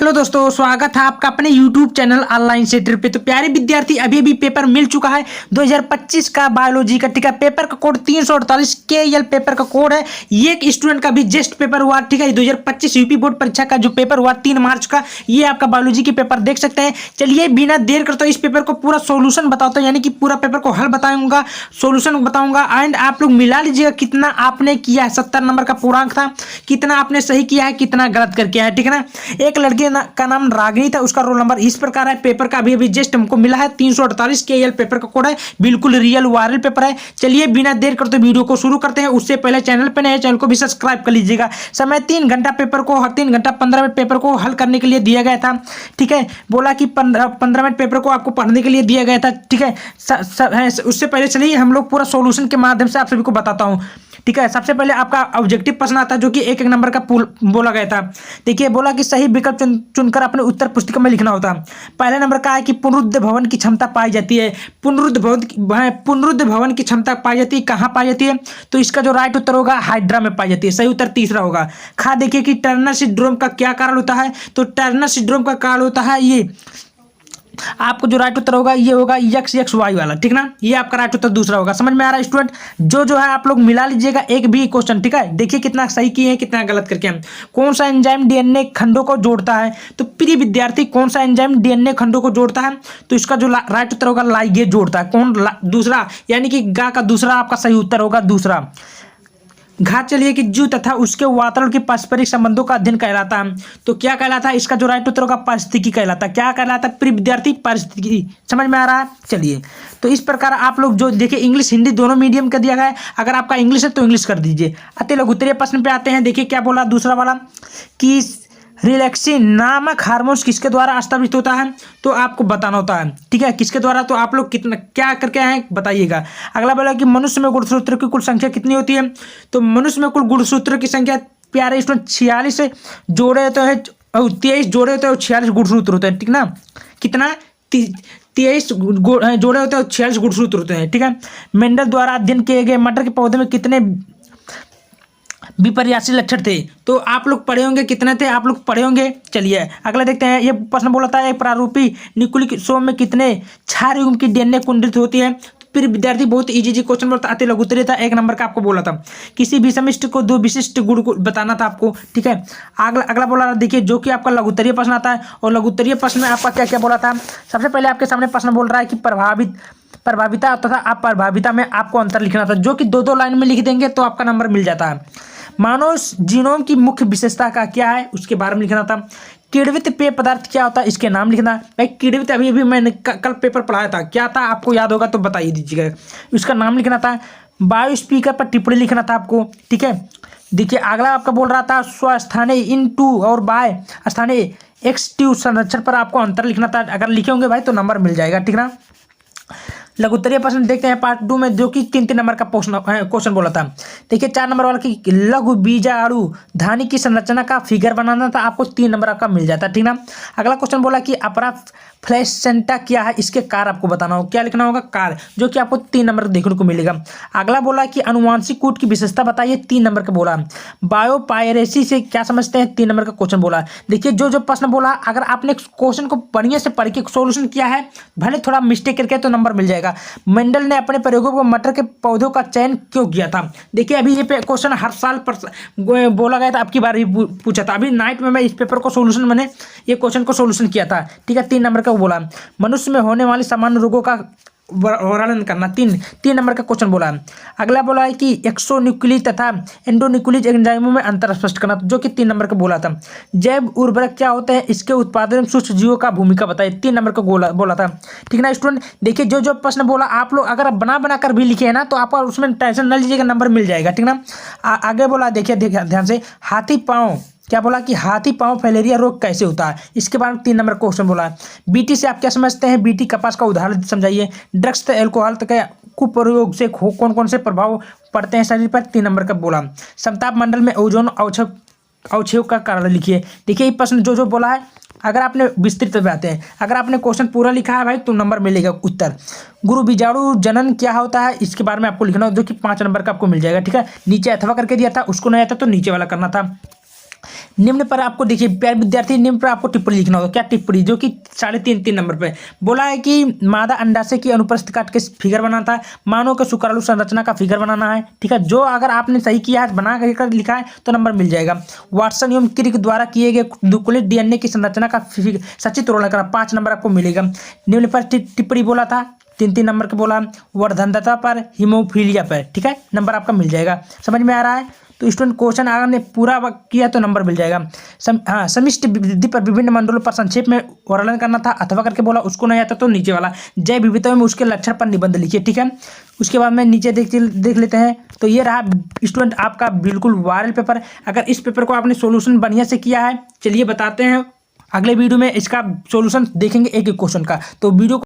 Hello दोस्तों, स्वागत है आपका अपने YouTube चैनल ऑनलाइन सेंटर पे। तो प्यारे विद्यार्थी, अभी अभी पेपर मिल चुका है 2025 का बायोलॉजी का। ठीक है, पेपर का कोड 348 KL पेपर का कोड है। ये एक स्टूडेंट का भी जस्ट पेपर हुआ। ठीक है, 2025 यूपी बोर्ड परीक्षा का जो पेपर हुआ 3 मार्च का, ये आपका बायोलॉजी की पेपर देख सकते हैं। चलिए बिना देर करते इस पेपर को पूरा सोल्यूशन बताता हूँ, यानी कि पूरा पेपर को हल बताऊंगा, सोल्यूशन बताऊंगा। एंड आप लोग मिला लीजिएगा कितना आपने किया है। 70 नंबर का पूर्णांक था, कितना आपने सही किया है, कितना गलत करके है। ठीक है ना। एक लड़की का नाम रागिनी था, उसका रोल नंबर इस प्रकार है। पेपर का अभी अभी जस्ट हमको मिला है 348 KL पेपर का कोड है, बिल्कुल रियल वायरल पेपर है। चलिए बिना देर करते वीडियो को शुरू करते हैं। उससे पहले चैनल पर नए, चैनल को भी सब्सक्राइब कर लीजिएगा। समय 3 घंटा पेपर को, 3 घंटा 15 मिनट पेपर को हल करने के लिए दिया गया था। ठीक है, बोला कि 15 मिनट पेपर को आपको पढ़ने के लिए दिया गया था। ठीक है, उससे पहले चलिए हम लोग पूरा सोल्यूशन के माध्यम से आप सभी को बताता हूँ। ठीक है, सबसे पहले आपका ऑब्जेक्टिव प्रश्न आता है जो कि एक नंबर का बोला गया था। देखिए, बोला कि सही विकल्प चुनकर अपने उत्तर पुस्तिका में लिखना होता। पहले नंबर का है कि पुनरुद्ध भवन की क्षमता पाई जाती है। पुनरुद्ध भवन की क्षमता पाई जाती है, कहाँ पाई जाती है? तो इसका जो राइट उत्तर होगा हाइड्रा में पाई जाती है। सही उत्तर तीसरा होगा। खा देखिए कि टर्नर सिंड्रोम का क्या कारण होता है? तो टर्नर सिंड्रोम का कारण होता है ये, आपको जो राइट उत्तर होगा ये होगा XXY वाला। ठीक ना, ये आपका राइट उत्तर दूसरा होगा। समझ में आ रहा है स्टूडेंट? जो है आप लोग मिला लीजिएगा एक भी क्वेश्चन। ठीक है, देखिए कितना सही किए हैं, कितना गलत करके हैं। कौन सा एंजाइम DNA खंडों को जोड़ता है? तो प्रिय विद्यार्थी, कौन सा एंजाइम DNA खंडों को जोड़ता है? तो इसका जो राइट उत्तर होगा लाइगेज जोड़ता है। कौन? दूसरा, यानी कि गा का दूसरा आपका सही उत्तर होगा दूसरा। घात चलिए कि जीव तथा उसके वातावरण के पारस्परिक संबंधों का अध्ययन कहलाता है। तो क्या कहलाता है? इसका जो राइट उत्तर होगा पारिस्थितिकी कहलाता है। क्या कहलाता है प्रिय विद्यार्थी? पारिस्थितिकी। समझ में आ रहा है? चलिए, तो इस प्रकार आप लोग जो देखिए इंग्लिश हिंदी दोनों मीडियम का दिया गया है। अगर आपका इंग्लिश है तो इंग्लिश कर दीजिए। अति लघुत्तरीय प्रश्न पे आते हैं। देखिए क्या बोला दूसरा वाला कि रिलैक्सिन नामक हार्मोन्स किसके द्वारा स्रावित होता है? तो आपको बताना होता है। ठीक है, किसके द्वारा? तो आप लोग कितना क्या करके आए हैं बताइएगा। अगला बोला कि मनुष्य में गुणसूत्र की कुल संख्या कितनी होती है? तो मनुष्य में कुल गुणसूत्र की संख्या प्यारे स्टूडेंट 46 जोड़े होते हैं, 23 जोड़े होते हैं और 46 गुणसूत्र होते हैं। ठीक ना, कितना? 23 जोड़े होते हैं और 46 गुणसूत्र होते हैं। ठीक है, मेंडल द्वारा अध्ययन किए गए मटर के पौधे में कितने विपर्यासी लक्षण थे? तो आप लोग पढ़े होंगे कितने थे, आप लोग पढ़े होंगे। चलिए अगला देखते हैं। ये प्रश्न बोला था एक प्रारूपी न्यूक्लिक सोम में कितने क्षार युग्म की DNA कुंडलित होती है? फिर विद्यार्थी बहुत इजी क्वेश्चन बोलता, अति लघुत्तरीय था, 1 नंबर का आपको बोला था। किसी भी समिष्ट को 2 विशिष्ट गुण को बताना था आपको। ठीक है, अगला बोला देखिए जो कि आपका लघुत्तरीय प्रश्न आता है। और लघुत्तरीय प्रश्न में आपका क्या क्या बोला था? सबसे पहले आपके सामने प्रश्न बोल रहा है कि प्रभाविता तथा अप्रभाविता में आपको अंतर लिखना था, जो कि 2-2 लाइन में लिख देंगे तो आपका नंबर मिल जाता है। मानव जीनोम की मुख्य विशेषता का क्या है उसके बारे में लिखना था। किण्वित पेय पदार्थ क्या होता है इसके नाम लिखना। भाई किण्वित अभी मैंने कल पेपर पढ़ाया था, क्या था आपको याद होगा तो बताइए दीजिएगा। इसका नाम लिखना था। बायो स्पीकर पर टिप्पणी लिखना था आपको। ठीक है, देखिए अगला आपका बोल रहा था स्वस्थानीय इन टू और बाय स्थानीय एक्सटिव संरक्षण पर आपको अंतर लिखना था। अगर लिखे होंगे भाई तो नंबर मिल जाएगा। ठीक ना। लघुत्तरीय प्रश्न देखते हैं पार्ट 2 में, जो कि 3 नंबर का क्वेश्चन बोला था। देखिए 4 नंबर वाला कि लघु बीजाणु धानी की संरचना का फिगर बनाना था, आपको 3 नंबर का मिल जाता। ठीक ना। अगला क्वेश्चन बोला कि अपरा फ्लैसेंटा क्या है, इसके कार्य आपको बताना होगा। क्या लिखना होगा? कार्य, जो कि आपको 3 नंबर देखने को मिलेगा। अगला बोला कि अनुवांशिक कूट की विशेषता बताइए, 3 नंबर का बोला। बायोपायरेसी से क्या समझते हैं, 3 नंबर का क्वेश्चन बोला। देखिए जो प्रश्न बोला, अगर आपने क्वेश्चन को बढ़िया से पढ़ के सोल्यूशन किया है, भले थोड़ा मिस्टेक करके तो नंबर मिल जाएगा। मेंडल ने अपने प्रयोगों को मटर के पौधों का चयन क्यों किया था? देखिए अभी ये क्वेश्चन हर साल बोला गया था, अब की बार भी पूछा था। अभी नाइट में मैं इस पेपर को सोल्यूशन, मैंने ये क्वेश्चन को सोल्यूशन किया था। ठीक है, 3 नंबर का बोला। मनुष्य में होने वाले सामान्य रोगों का वर्णन करना, 3 नंबर का क्वेश्चन बोला। अगला बोला है कि एक्सोन्यूक्लियस तथा एंडोन्यूक्लियस एंजाइमों में अंतर स्पष्ट करना, जो कि 3 नंबर का बोला था। जैव उर्वरक क्या होते हैं, इसके उत्पादन में सूक्ष्म जीवों का भूमिका बताइए, 3 नंबर का बोला था। ठीक ना स्टूडेंट। देखिए जो प्रश्न बोला आप लोग अगर बना कर भी लिखे है ना, तो आपका उसमें टेंशन न लीजिएगा, नंबर मिल जाएगा। ठीक ना। आगे बोला देखिए ध्यान से, हाथी पाँव क्या बोला कि हाथी पाँव फैलेरिया रोग कैसे होता है, इसके बारे में 3 नंबर क्वेश्चन बोला। बीटी से आप क्या समझते हैं, बीटी कपास का उदाहरण समझाइए। ड्रग्स तथा एल्कोहल के कुप्रयोग से कौन कौन से प्रभाव पड़ते हैं शरीर पर, 3 नंबर का बोला। समताप मंडल में ओजोन अवक्षेप का कारण लिखिए। देखिए ये प्रश्न जो बोला है, अगर आपने विस्तृत पे आते हैं, अगर आपने क्वेश्चन पूरा लिखा है भाई तो नंबर मिलेगा उत्तर। गुरु बीजाणु जनन क्या होता है, इसके बारे में आपको लिखना हो, जो कि 5 नंबर का आपको मिल जाएगा। ठीक है, नीचे अथवा करके दिया था, उसको नहीं आता तो नीचे वाला करना था। निम्न पर आपको देखिए प्यारे विद्यार्थी, निम्न पर आपको टिप्पणी लिखना होगा। क्या टिप्पणी? जो कि 3.5 नंबर पे बोला है कि मादा अंडाशय की अनुपस्थिति काट के फिगर बनाता है, मानव के शुक्राणु संरचना का फिगर बनाना है। ठीक है, जो अगर आपने सही किया है, बना कर लिखा है तो नंबर मिल जाएगा। वाटसन एवं क्रिक द्वारा किए गए दुकुलित डीएनए की संरचना का सचित्र वर्णन करा, 5 नंबर आपको मिलेगा। निम्न पर टिप्पणी बोला था 3 नंबर का बोला, वर्धनता पर, हीमोफीलिया पर। ठीक है, नंबर आपका मिल जाएगा। समझ में आ रहा है? तो स्टूडेंट क्वेश्चन अगर ने पूरा किया तो नंबर मिल जाएगा। समष्टि वृद्धि पर विभिन्न मंडलों पर संक्षेप में वर्णन करना था, अथवा करके बोला। उसको नहीं आता तो नीचे वाला जैव विविधता में उसके लक्षण पर निबंध लिखिए। ठीक है, उसके बाद में नीचे देख लेते हैं। तो ये रहा स्टूडेंट आपका बिल्कुल वायरल पेपर। अगर इस पेपर को आपने सोल्यूशन बढ़िया से किया है, चलिए बताते हैं। अगले वीडियो में इसका सोल्यूशन देखेंगे एक एक क्वेश्चन का। तो वीडियो